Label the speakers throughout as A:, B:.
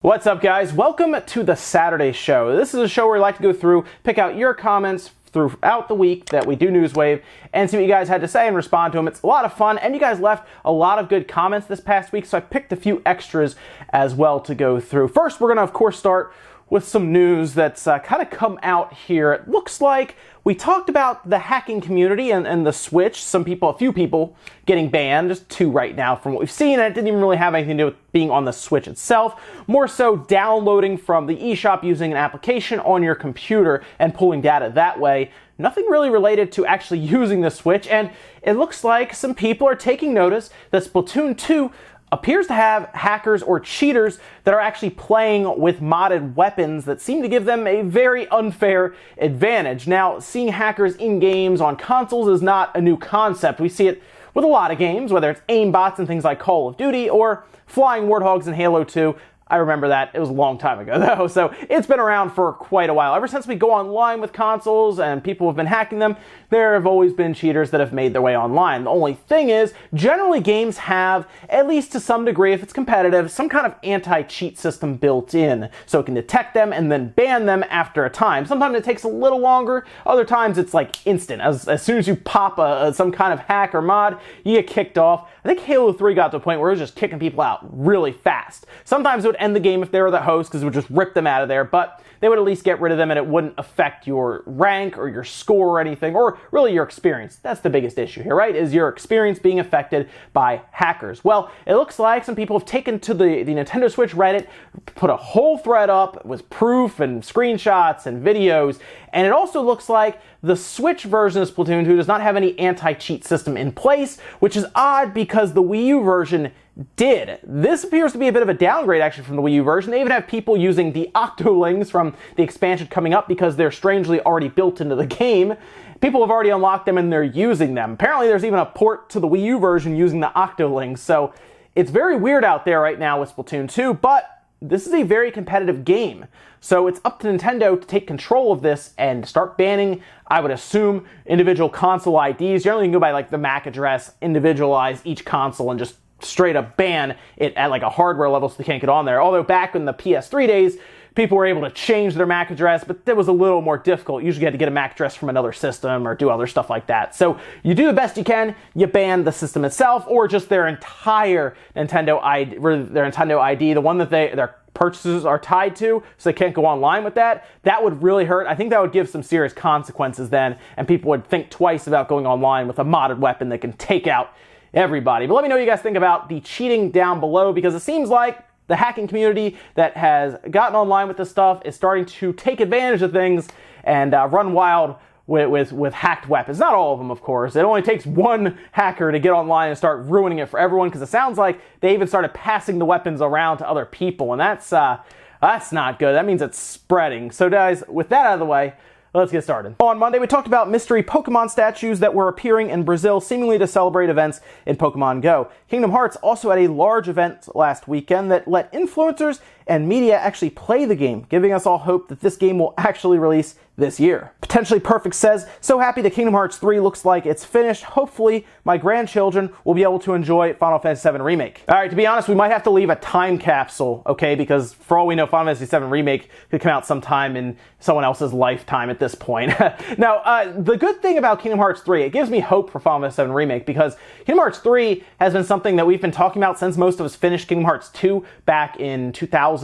A: What's up, guys? Welcome to the Saturday show. This is a show where we like to go through, pick out your comments throughout the week that we do Newswave, and see what you guys had to say and respond to them. It's a lot of fun, and you guys left a lot of good comments this past week, so I picked a few extras as well to go through. First, we're going to, of course, start with some news that's kind of come out here. It looks like we talked about the hacking community and the Switch. A few people getting banned, just two right now from what we've seen, and it didn't even really have anything to do with being on the Switch itself. More so downloading from the eShop using an application on your computer and pulling data that way. Nothing really related to actually using the Switch, and it looks like some people are taking notice that Splatoon 2 appears to have hackers or cheaters that are actually playing with modded weapons that seem to give them a very unfair advantage. Now, seeing hackers in games on consoles is not a new concept. We see it with a lot of games, whether it's aimbots and things like Call of Duty or flying warthogs in Halo 2. I remember that. It was a long time ago, though, so it's been around for quite a while. Ever since we go online with consoles and people have been hacking them, there have always been cheaters that have made their way online. The only thing is, generally games have, at least to some degree, if it's competitive, some kind of anti-cheat system built in, so it can detect them and then ban them after a time. Sometimes it takes a little longer, other times it's like instant. As soon as you pop some kind of hack or mod, you get kicked off. I think Halo 3 got to a point where it was just kicking people out really fast. Sometimes it would end the game if they were the host, because it would just rip them out of there, but they would at least get rid of them and it wouldn't affect your rank or your score or anything, or really your experience. That's the biggest issue here, right? Is your experience being affected by hackers. Well, it looks like some people have taken to the Nintendo Switch Reddit, put a whole thread up with proof and screenshots and videos, and it also looks like the Switch version of Splatoon 2 does not have any anti-cheat system in place, which is odd because the Wii U version did. This appears to be a bit of a downgrade actually from the Wii U version. They even have people using the Octolings from the expansion coming up because they're strangely already built into the game. People have already unlocked them and they're using them. Apparently there's even a port to the Wii U version using the Octolings, so it's very weird out there right now with Splatoon 2, but this is a very competitive game. So it's up to Nintendo to take control of this and start banning, I would assume, individual console IDs. Generally you can go by like the MAC address, individualize each console and just straight up ban it at like a hardware level so they can't get on there. Although back in the PS3 days, people were able to change their MAC address, but that was a little more difficult. Usually you had to get a MAC address from another system or do other stuff like that. So you do the best you can, you ban the system itself or just their entire Nintendo ID, the one that their purchases are tied to, so they can't go online with that. That would really hurt. I think that would give some serious consequences then, and people would think twice about going online with a modded weapon that can take out everybody. But let me know what you guys think about the cheating down below, because it seems like the hacking community that has gotten online with this stuff is starting to take advantage of things and run wild with hacked weapons. Not all of them, of course. It only takes one hacker to get online and start ruining it for everyone, because it sounds like they even started passing the weapons around to other people, and that's not good. That means it's spreading. So guys, with that out of the way, let's get started. On Monday, we talked about mystery Pokemon statues that were appearing in Brazil, seemingly to celebrate events in Pokemon Go. Kingdom Hearts also had a large event last weekend that let influencers and media actually play the game, giving us all hope that this game will actually release this year. Potentially Perfect says, so happy that Kingdom Hearts 3 looks like it's finished. Hopefully my grandchildren will be able to enjoy Final Fantasy VII Remake. Alright, to be honest, we might have to leave a time capsule, okay, because for all we know, Final Fantasy VII Remake could come out sometime in someone else's lifetime at this point. Now, the good thing about Kingdom Hearts 3, it gives me hope for Final Fantasy VII Remake, because Kingdom Hearts 3 has been something that we've been talking about since most of us finished Kingdom Hearts 2 back in 2005.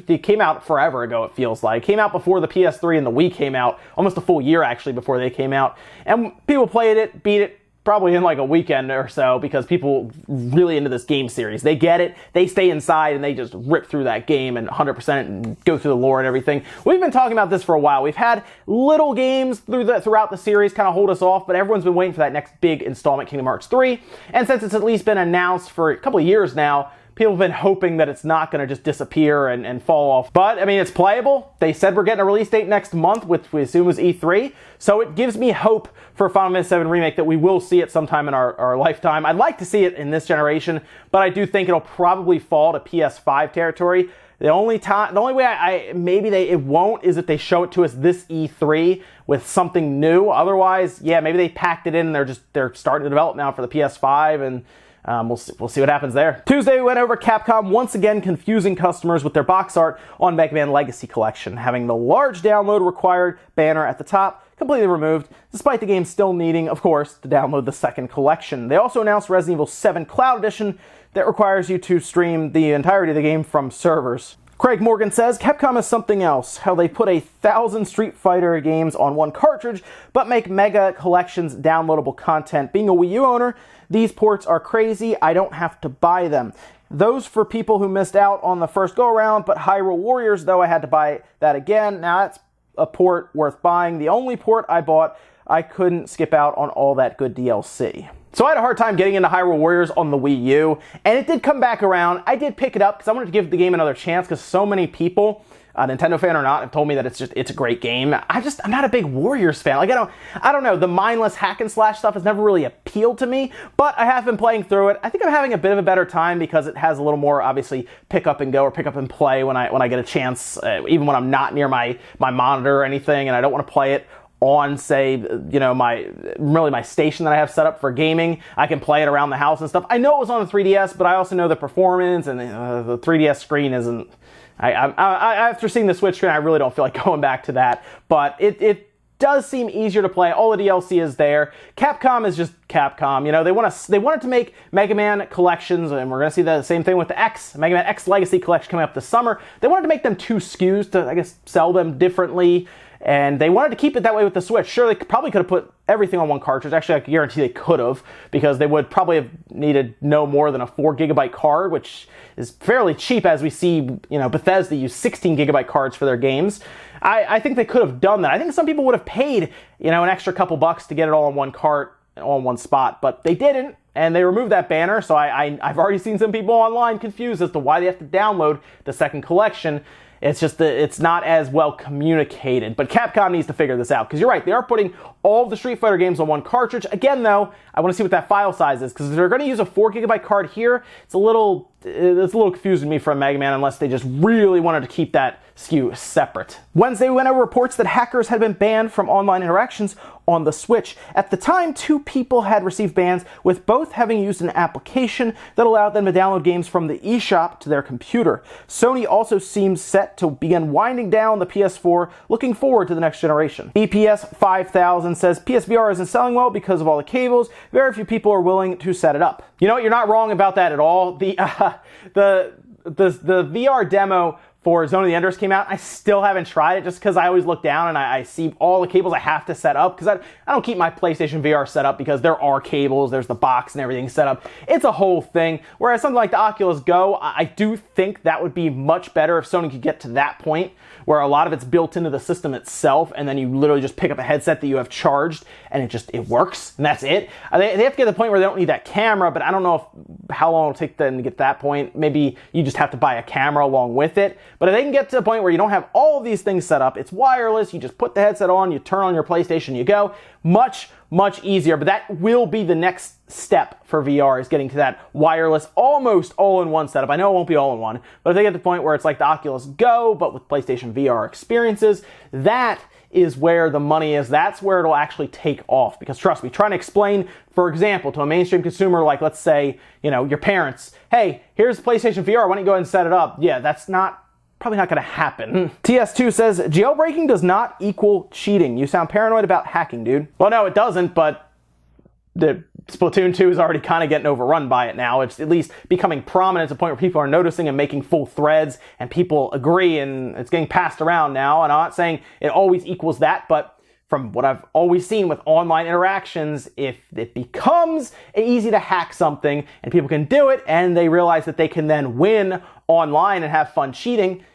A: It came out forever ago, it feels like. It came out before the PS3 and the Wii came out, almost a full year actually before they came out. And people played it, beat it, probably in like a weekend or so, because people really into this game series. They get it, they stay inside, and they just rip through that game and 100% and go through the lore and everything. We've been talking about this for a while. We've had little games throughout the series kind of hold us off, but everyone's been waiting for that next big installment, Kingdom Hearts 3. And since it's at least been announced for a couple of years now, people have been hoping that it's not going to just disappear and fall off. But, I mean, it's playable. They said we're getting a release date next month, which we assume is E3. So it gives me hope for Final Fantasy VII Remake that we will see it sometime in our lifetime. I'd like to see it in this generation, but I do think it'll probably fall to PS5 territory. The only way it won't is if they show it to us this E3 with something new. Otherwise, yeah, maybe they packed it in and they're starting to develop now for the PS5, and We'll see what happens there. Tuesday, we went over Capcom once again confusing customers with their box art on Mega Man Legacy Collection, having the large download required banner at the top completely removed, despite the game still needing, of course, to download the second collection. They also announced Resident Evil 7 Cloud Edition that requires you to stream the entirety of the game from servers. Craig Morgan says, Capcom is something else. How they put 1,000 Street Fighter games on one cartridge, but make Mega Collections downloadable content. Being a Wii U owner, these ports are crazy. I don't have to buy them. Those for people who missed out on the first go-around, but Hyrule Warriors, though, I had to buy that again. Now, that's a port worth buying. The only port I bought, I couldn't skip out on all that good DLC. So I had a hard time getting into Hyrule Warriors on the Wii U, and it did come back around. I did pick it up because I wanted to give the game another chance because so many people, Nintendo fan or not, have told me that it's a great game. I'm not a big Warriors fan. Like I don't know, the mindless hack and slash stuff has never really appealed to me, but I have been playing through it. I think I'm having a bit of a better time because it has a little more, obviously, pick up and go or pick up and play when I get a chance, even when I'm not near my monitor or anything, and I don't want to play it on, say, my station that I have set up for gaming. I can play it around the house and stuff. I know it was on the 3DS, but I also know the performance and the 3DS screen isn't. After seeing the Switch screen, I really don't feel like going back to that. But it does seem easier to play. All the DLC is there. Capcom is just Capcom. You know, they wanted to make Mega Man collections, and we're going to see the same thing with the Mega Man X Legacy Collection coming up this summer. They wanted to make them two SKUs to, I guess, sell them differently. And they wanted to keep it that way with the Switch. Sure, they probably could have put everything on one cartridge. Actually, I can guarantee they could have, because they would probably have needed no more than a 4GB card, which is fairly cheap, as we see, Bethesda use 16GB cards for their games. I think they could have done that. I think some people would have paid, an extra couple bucks to get it all in one cart, all in one spot, but they didn't, and they removed that banner, so I've already seen some people online confused as to why they have to download the second collection. It's just that it's not as well communicated. But Capcom needs to figure this out, because you're right, they are putting all of the Street Fighter games on one cartridge. Again, though, I want to see what that file size is, because if they're going to use a 4GB card here, it's a little confusing to me for a Mega Man, unless they just really wanted to keep that SKU separate. Wednesday, we went over reports that hackers had been banned from online interactions on the Switch. At the time, 2 people had received bans, with both having used an application that allowed them to download games from the eShop to their computer. Sony also seems set to begin winding down the PS4, looking forward to the next generation. EPS 5000 says PSVR isn't selling well because of all the cables. Very few people are willing to set it up. You know what? You're not wrong about that at all. The VR demo for Zone of the Enders came out. I still haven't tried it, just because I always look down and I see all the cables I have to set up, because I don't keep my PlayStation VR set up, because there are cables, there's the box and everything set up. It's a whole thing. Whereas something like the Oculus Go, I do think that would be much better if Sony could get to that point where a lot of it's built into the system itself, and then you literally just pick up a headset that you have charged and it works, and that's it. They have to get to the point where they don't need that camera, but I don't know how long it'll take them to get to that point. Maybe you just have to buy a camera along with it. But if they can get to the point where you don't have all of these things set up, it's wireless, you just put the headset on, you turn on your PlayStation, you go, much easier. But that will be the next step for VR, is getting to that wireless, almost all-in-one setup. I know it won't be all-in-one, but if they get to the point where it's like the Oculus Go, but with PlayStation VR experiences, that is where the money is. That's where it'll actually take off. Because trust me, trying to explain, for example, to a mainstream consumer, like, let's say, your parents, hey, here's PlayStation VR, why don't you go ahead and set it up? Yeah, that's probably not going to happen. TS2 says, jailbreaking does not equal cheating. You sound paranoid about hacking, dude. Well, no, it doesn't, but the Splatoon 2 is already kind of getting overrun by it now. It's at least becoming prominent to the point where people are noticing and making full threads, and people agree, and it's getting passed around now. And I'm not saying it always equals that, but from what I've always seen with online interactions, if it becomes easy to hack something and people can do it, and they realize that they can then win online and have fun cheating,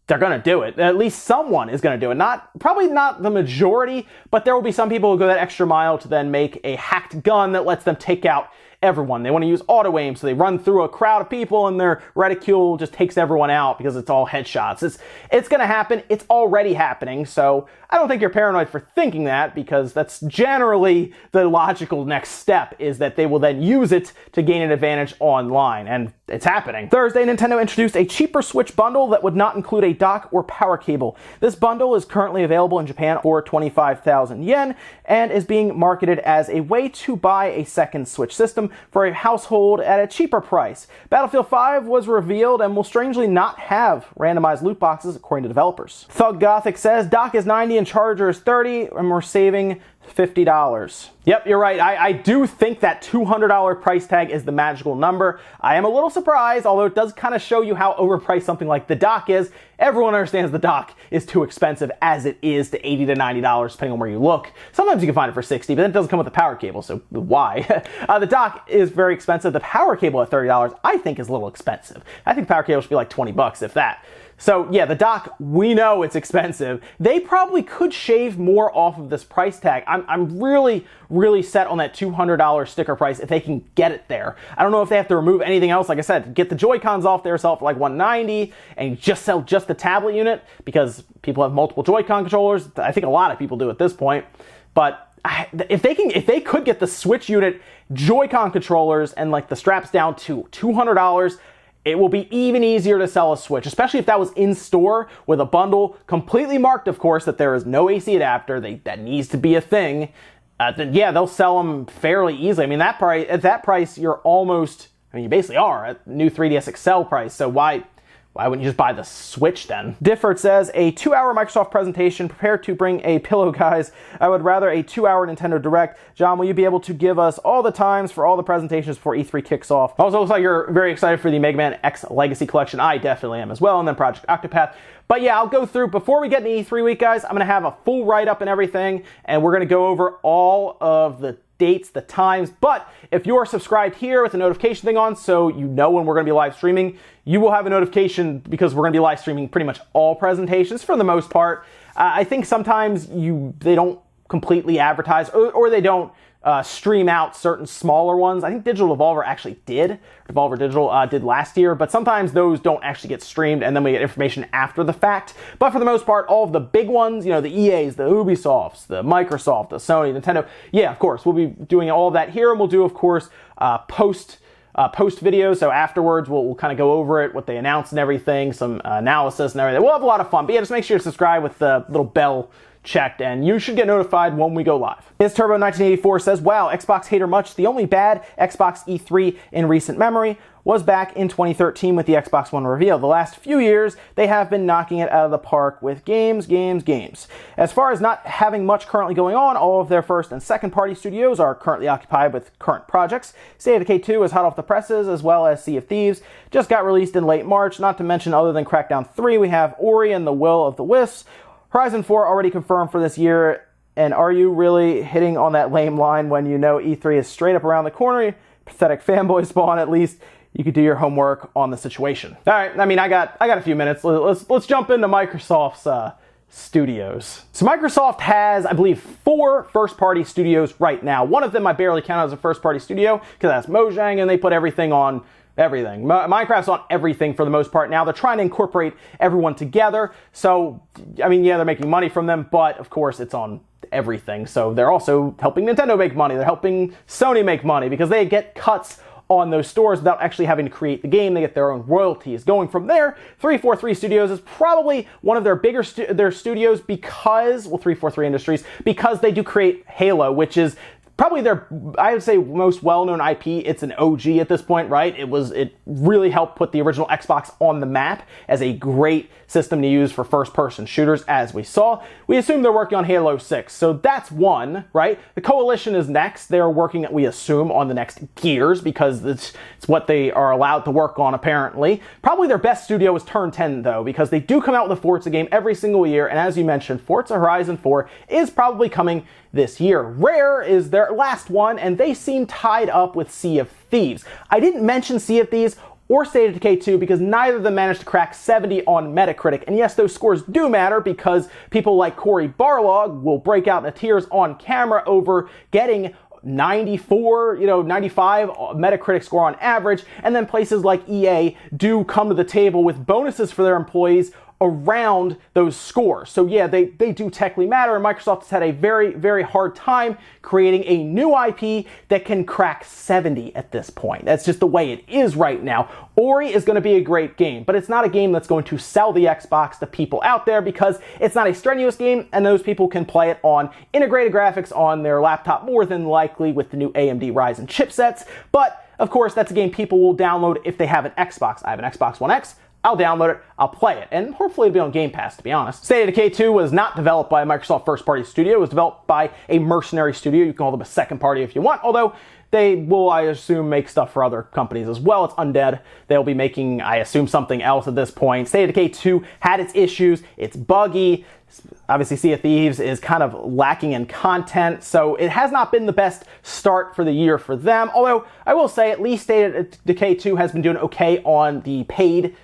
A: they're going to do it. At least someone is going to do it. Probably not the majority, but there will be some people who go that extra mile to then make a hacked gun that lets them take out everyone. They want to use auto aim, so they run through a crowd of people and their reticule just takes everyone out because it's all headshots. It's going to happen. It's already happening, so I don't think you're paranoid for thinking that, because that's generally the logical next step, is that they will then use it to gain an advantage online. And it's happening. Thursday, Nintendo introduced a cheaper Switch bundle that would not include a dock or power cable. This bundle is currently available in Japan for 25,000 yen and is being marketed as a way to buy a second Switch system for a household at a cheaper price. Battlefield 5 was revealed and will strangely not have randomized loot boxes according to developers. Thug Gothic says dock is 90 and charger is 30 and we're saving $50. Yep, you're right. I do think that $200 price tag is the magical number. I am a little surprised, although it does kind of show you how overpriced something like the dock is. Everyone understands the dock is too expensive as it is to $80 to $90 depending on where you look. Sometimes you can find it for $60, but then it doesn't come with a power cable, so why? The dock is very expensive. The power cable at $30 I think is a little expensive. I think the power cable should be like 20 bucks, if that. So yeah, the dock, we know it's expensive. They probably could shave more off of this price tag. I'm really set on that $200 sticker price if they can get it there. I don't know if they have to remove anything else. Like I said, get the Joy-Cons off there, sell it for like $190 and just sell just the tablet unit because people have multiple Joy-Con controllers. I think a lot of people do at this point. But if they could get the Switch unit Joy-Con controllers and like the straps down to $200, it will be even easier to sell a Switch, especially if that was in store with a bundle completely marked, of course, that there is no AC adapter. That needs to be a thing. Then yeah, they'll sell them fairly easily. I mean, at that price, you're almost, I mean, you basically are at new 3DS XL price. So why wouldn't you just buy the Switch then? Difford says, a 2-hour Microsoft presentation. Prepare to bring a pillow, guys. I would rather a 2-hour Nintendo Direct. John, will you be able to give us all the times for all the presentations before E3 kicks off? Also, looks like you're very excited for the Mega Man X Legacy Collection. I definitely am as well, and then Project Octopath. But yeah, I'll go through, before we get into E3 week, guys, I'm going to have a full write-up and everything, and we're going to go over all of the dates, the times. But if you're subscribed here with the notification thing on, so you know when we're going to be live streaming, you will have a notification because we're going to be live streaming pretty much all presentations for the most part. I think sometimes they don't completely advertise or they don't stream out certain smaller ones. I think Digital Devolver actually did. Devolver Digital did last year, but sometimes those don't actually get streamed and then we get information after the fact. But for the most part, all of the big ones, you know, the EAs, the Ubisofts, the Microsoft, the Sony, Nintendo, yeah, of course, we'll be doing all of that here, and we'll do, of course, post videos. So afterwards, we'll kind of go over it, what they announced and everything, some analysis and everything. We'll have a lot of fun. But yeah, just make sure to subscribe with the little bell checked, and you should get notified when we go live. Is Turbo 1984 says, wow, Xbox hater much. The only bad Xbox E3 in recent memory was back in 2013 with the Xbox One reveal. The last few years, they have been knocking it out of the park with games. As far as not having much currently going on, all of their first and second party studios are currently occupied with current projects. State of Decay 2 is hot off the presses, as well as Sea of Thieves just got released in late March. Not to mention, other than Crackdown 3, we have Ori and the Will of the Wisps. Horizon 4 already confirmed for this year, and are you really hitting on that lame line when you know E3 is straight up around the corner? Pathetic fanboy spawn, at least you could do your homework on the situation. All right, I mean, I got a few minutes. Let's jump into Microsoft's studios. So Microsoft has, I believe, 4 first-party studios right now. One of them I barely count as a first-party studio because that's Mojang, and they put everything on everything. Minecraft's on everything for the most part now. They're trying to incorporate everyone together. So, I mean, yeah, they're making money from them, but of course it's on everything. So they're also helping Nintendo make money. They're helping Sony make money because they get cuts on those stores without actually having to create the game. They get their own royalties. Going from there, 343 Studios is probably one of their bigger studios because, well, 343 Industries, because they do create Halo, which is probably their, I would say, most well-known IP. It's an OG at this point, right? It really helped put the original Xbox on the map as a great system to use for first-person shooters, as we saw. We assume they're working on Halo 6, so that's one, right? The Coalition is next. They're working, we assume, on the next Gears, because it's what they are allowed to work on, apparently. Probably their best studio is Turn 10, though, because they do come out with a Forza game every single year, and as you mentioned, Forza Horizon 4 is probably coming this year. Rare is their last one, and they seem tied up with Sea of Thieves. I didn't mention Sea of Thieves or State of Decay 2 because neither of them managed to crack 70 on Metacritic. And yes, those scores do matter because people like Cory Barlog will break out into tears on camera over getting 94, 95 Metacritic score on average, and then places like EA do come to the table with bonuses for their employees around those scores. So yeah, they do technically matter, and Microsoft has had a very, very hard time creating a new IP that can crack 70 at this point. That's just the way it is right now. Ori is going to be a great game, but it's not a game that's going to sell the Xbox to people out there because it's not a strenuous game, and those people can play it on integrated graphics on their laptop more than likely with the new AMD Ryzen chipsets. But of course, that's a game people will download if they have an Xbox. I have an Xbox One X. I'll download it, I'll play it, and hopefully it'll be on Game Pass, to be honest. State of Decay 2 was not developed by a Microsoft first-party studio. It was developed by a mercenary studio. You can call them a second party if you want, although they will, I assume, make stuff for other companies as well. It's Undead. They'll be making, I assume, something else at this point. State of Decay 2 had its issues. It's buggy. Obviously, Sea of Thieves is kind of lacking in content, so it has not been the best start for the year for them. Although, I will say, at least State of Decay 2 has been doing okay on the paid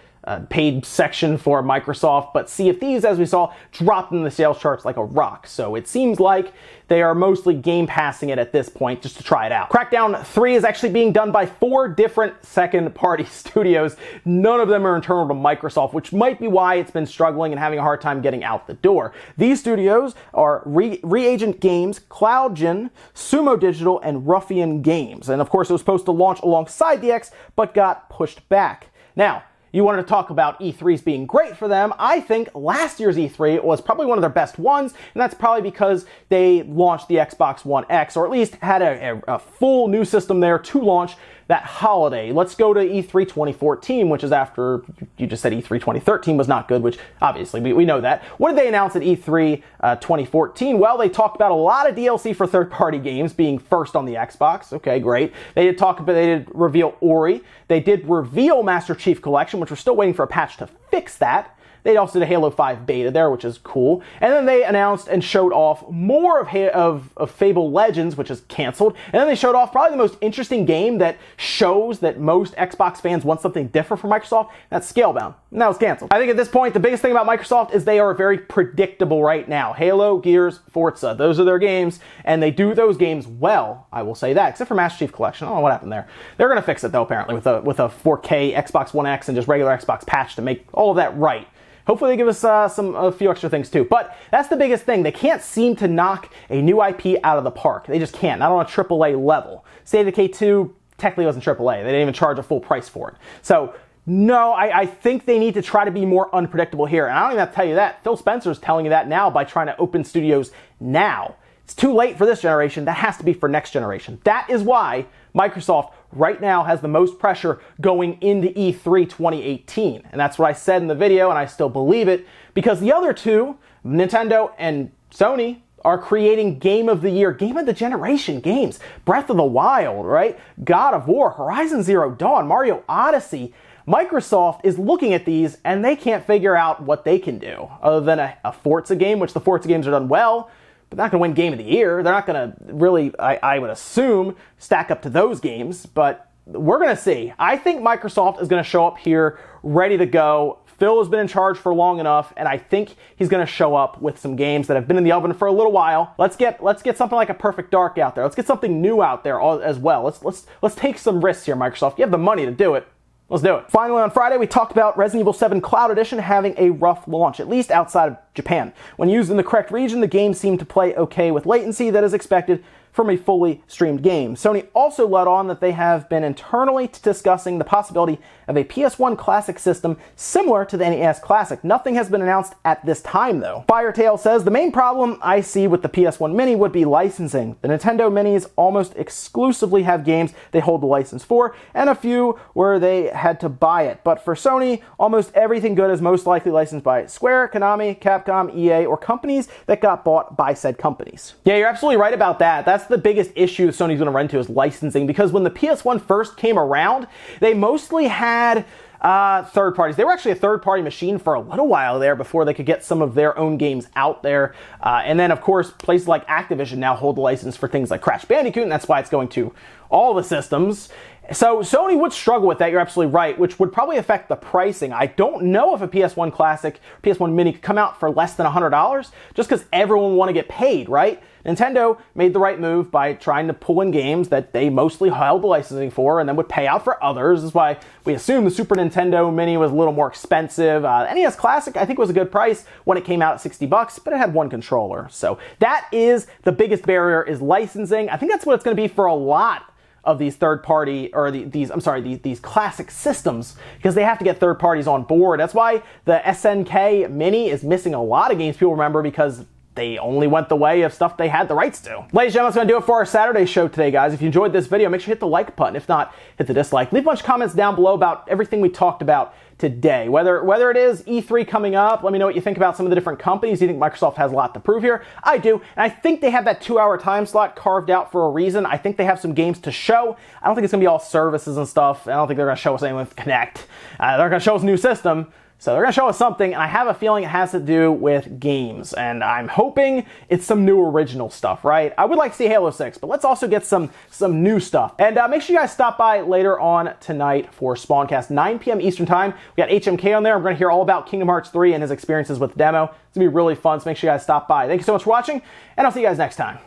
A: section for Microsoft, but Sea of Thieves, as we saw, dropped in the sales charts like a rock. So it seems like they are mostly Game Passing it at this point just to try it out. Crackdown 3 is actually being done by 4 different second-party studios. None of them are internal to Microsoft, which might be why it's been struggling and having a hard time getting out the door. These studios are Reagent Games, CloudGen, Sumo Digital, and Ruffian Games. And of course, it was supposed to launch alongside the X, but got pushed back. Now, you wanted to talk about E3s being great for them. I think last year's E3 was probably one of their best ones, and that's probably because they launched the Xbox One X, or at least had a full new system there to launch that holiday. Let's go to E3 2014, which is after you just said E3 2013 was not good, which obviously we know that. What did they announce at E3 2014? Well, they talked about a lot of DLC for third-party games being first on the Xbox. Okay, great. They did reveal Ori. They did reveal Master Chief Collection, which we're still waiting for a patch to fix that. They also did a Halo 5 beta there, which is cool. And then they announced and showed off more of Fable Legends, which is canceled. And then they showed off probably the most interesting game that shows that most Xbox fans want something different from Microsoft. That's Scalebound. And that was canceled. I think at this point, the biggest thing about Microsoft is they are very predictable right now. Halo, Gears, Forza, those are their games. And they do those games well, I will say that. Except for Master Chief Collection. I don't know what happened there. They're going to fix it, though, apparently, with a 4K Xbox One X and just regular Xbox patch to make all of that right. Hopefully they give us a few extra things too. But that's the biggest thing. They can't seem to knock a new IP out of the park. They just can't. Not on a AAA level. State of Decay 2 technically wasn't AAA. They didn't even charge a full price for it. So no, I think they need to try to be more unpredictable here. And I don't even have to tell you that. Phil Spencer's telling you that now by trying to open studios now. It's too late for this generation. That has to be for next generation. That is why Microsoft right now has the most pressure going into E3 2018. And that's what I said in the video, and I still believe it, because the other two, Nintendo and Sony, are creating Game of the Year, Game of the Generation games. Breath of the Wild, right? God of War, Horizon Zero Dawn, Mario Odyssey. Microsoft is looking at these, and they can't figure out what they can do, other than a Forza game, which the Forza games are done well, but they're not going to win Game of the Year. They're not going to really, I would assume, stack up to those games, but we're going to see. I think Microsoft is going to show up here ready to go. Phil has been in charge for long enough, and I think he's going to show up with some games that have been in the oven for a little while. Let's get something like a Perfect Dark out there. Let's get something new out there as well. Let's take some risks here, Microsoft. You have the money to do it. Let's do it. Finally, on Friday, we talked about Resident Evil 7 Cloud Edition having a rough launch, at least outside of Japan. When used in the correct region, the game seemed to play okay with latency that is expected from a fully streamed game. Sony also let on that they have been internally discussing the possibility of a Ps1 Classic system similar to the NES Classic. Nothing has been announced at this time, though. Firetail says, the main problem I see with the PS1 Mini would be licensing. The Nintendo Minis almost exclusively have games they hold the license for, and a few where they had to buy it. But for Sony, almost everything good is most likely licensed by Square, Konami, Capcom, EA, or companies that got bought by said companies. Yeah, you're absolutely right about that. That's the biggest issue Sony's going to run into is licensing, because when the PS1 first came around, they mostly had third parties. They were actually a third-party machine for a little while there before they could get some of their own games out there. And then, of course, places like Activision now hold the license for things like Crash Bandicoot, and that's why it's going to all the systems. So Sony would struggle with that, you're absolutely right, which would probably affect the pricing. I don't know if a PS1 Classic, PS1 Mini could come out for less than $100, just because everyone would want to get paid, right? Nintendo made the right move by trying to pull in games that they mostly held the licensing for and then would pay out for others. That's why we assume the Super Nintendo Mini was a little more expensive. NES Classic, I think, was a good price when it came out at $60, but it had one controller. So that is the biggest barrier, is licensing. I think that's what it's going to be for a lot of these third-party, or these classic systems, because they have to get third parties on board. That's why the SNK Mini is missing a lot of games people remember, because they only went the way of stuff they had the rights to. Ladies and gentlemen, that's going to do it for our Saturday show today, guys. If you enjoyed this video, make sure you hit the like button. If not, hit the dislike. Leave a bunch of comments down below about everything we talked about today. Whether it is E3 coming up, let me know what you think about some of the different companies. You think Microsoft has a lot to prove here? I do, and I think they have that 2-hour time slot carved out for a reason. I think they have some games to show. I don't think it's going to be all services and stuff. I don't think they're going to show us anything with Kinect. They're going to show us a new system. So they're going to show us something, and I have a feeling it has to do with games, and I'm hoping it's some new original stuff, right? I would like to see Halo 6, but let's also get some new stuff. And make sure you guys stop by later on tonight for Spawncast, 9 p.m. Eastern Time. We got HMK on there. I'm going to hear all about Kingdom Hearts 3 and his experiences with the demo. It's going to be really fun, so make sure you guys stop by. Thank you so much for watching, and I'll see you guys next time.